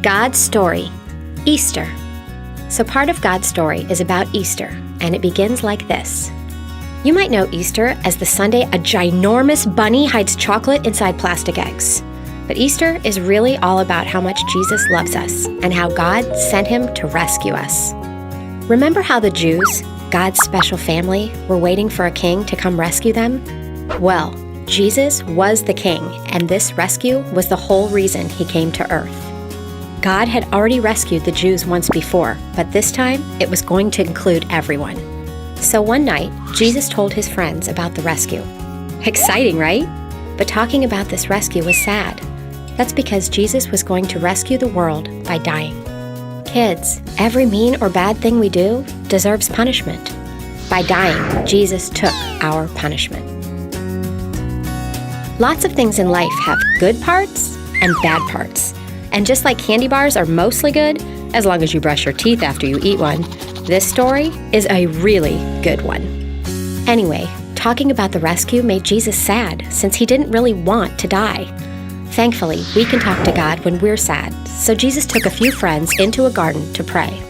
God's story, Easter. So part of God's story is about Easter, and it begins like this. You might know Easter as the Sunday a ginormous bunny hides chocolate inside plastic eggs. But Easter is really all about how much Jesus loves us and how God sent him to rescue us. Remember how the Jews, God's special family, were waiting for a king to come rescue them? Well, Jesus was the king, and this rescue was the whole reason he came to earth. God had already rescued the Jews once before, but this time it was going to include everyone. So one night, Jesus told his friends about the rescue. Exciting, right? But talking about this rescue was sad. That's because Jesus was going to rescue the world by dying. Kids, every mean or bad thing we do deserves punishment. By dying, Jesus took our punishment. Lots of things in life have good parts and bad parts. And just like candy bars are mostly good, as long as you brush your teeth after you eat one, this story is a really good one. Anyway, talking about the rescue made Jesus sad since he didn't really want to die. Thankfully, we can talk to God when we're sad, so Jesus took a few friends into a garden to pray.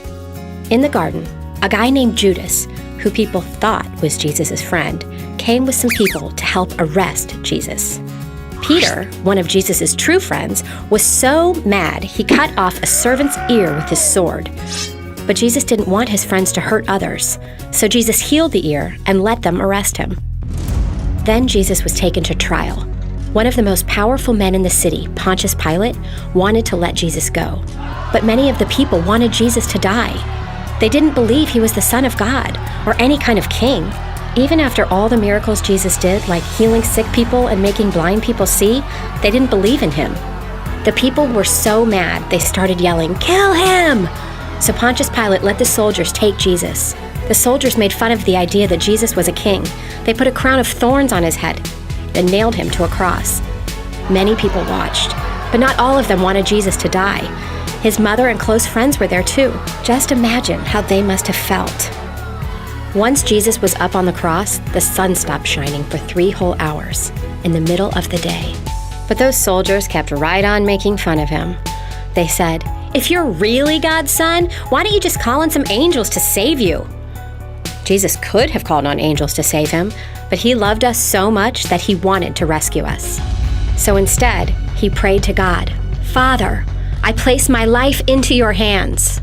In the garden, a guy named Judas, who people thought was Jesus' friend, came with some people to help arrest Jesus. Peter, one of Jesus' true friends, was so mad he cut off a servant's ear with his sword. But Jesus didn't want his friends to hurt others, so Jesus healed the ear and let them arrest him. Then Jesus was taken to trial. One of the most powerful men in the city, Pontius Pilate, wanted to let Jesus go. But many of the people wanted Jesus to die. They didn't believe he was the Son of God or any kind of king. Even after all the miracles Jesus did, like healing sick people and making blind people see, they didn't believe in him. The people were so mad, they started yelling, "Kill him!" So Pontius Pilate let the soldiers take Jesus. The soldiers made fun of the idea that Jesus was a king. They put a crown of thorns on his head and nailed him to a cross. Many people watched, but not all of them wanted Jesus to die. His mother and close friends were there too. Just imagine how they must have felt. Once Jesus was up on the cross, the sun stopped shining for 3 whole hours in the middle of the day. But those soldiers kept right on making fun of him. They said, "If you're really God's son, why don't you just call on some angels to save you?" Jesus could have called on angels to save him, but he loved us so much that he wanted to rescue us. So instead, he prayed to God, "Father, I place my life into your hands."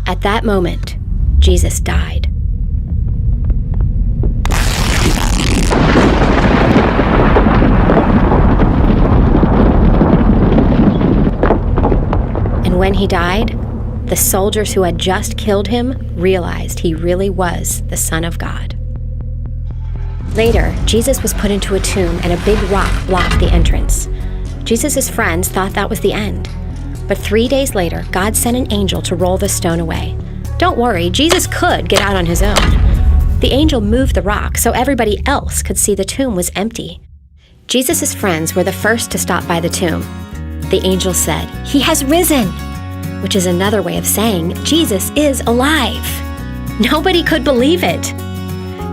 At that moment, Jesus died. And when he died, the soldiers who had just killed him realized he really was the Son of God. Later, Jesus was put into a tomb and a big rock blocked the entrance. Jesus' friends thought that was the end. But 3 days later, God sent an angel to roll the stone away. Don't worry, Jesus could get out on his own. The angel moved the rock so everybody else could see the tomb was empty. Jesus' friends were the first to stop by the tomb. The angel said, "He has risen," which is another way of saying Jesus is alive. Nobody could believe it.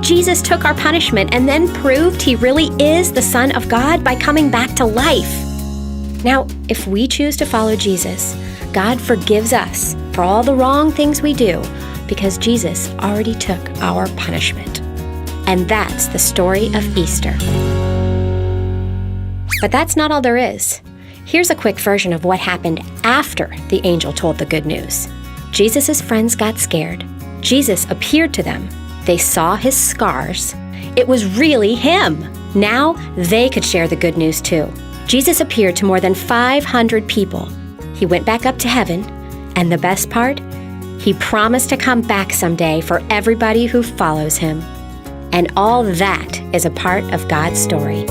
Jesus took our punishment and then proved he really is the Son of God by coming back to life. Now, if we choose to follow Jesus, God forgives us for all the wrong things we do because Jesus already took our punishment. And that's the story of Easter. But that's not all there is. Here's a quick version of what happened after the angel told the good news. Jesus' friends got scared. Jesus appeared to them. They saw his scars. It was really him. Now they could share the good news too. Jesus appeared to more than 500 people. He went back up to heaven, and the best part? He promised to come back someday for everybody who follows him. And all that is a part of God's story.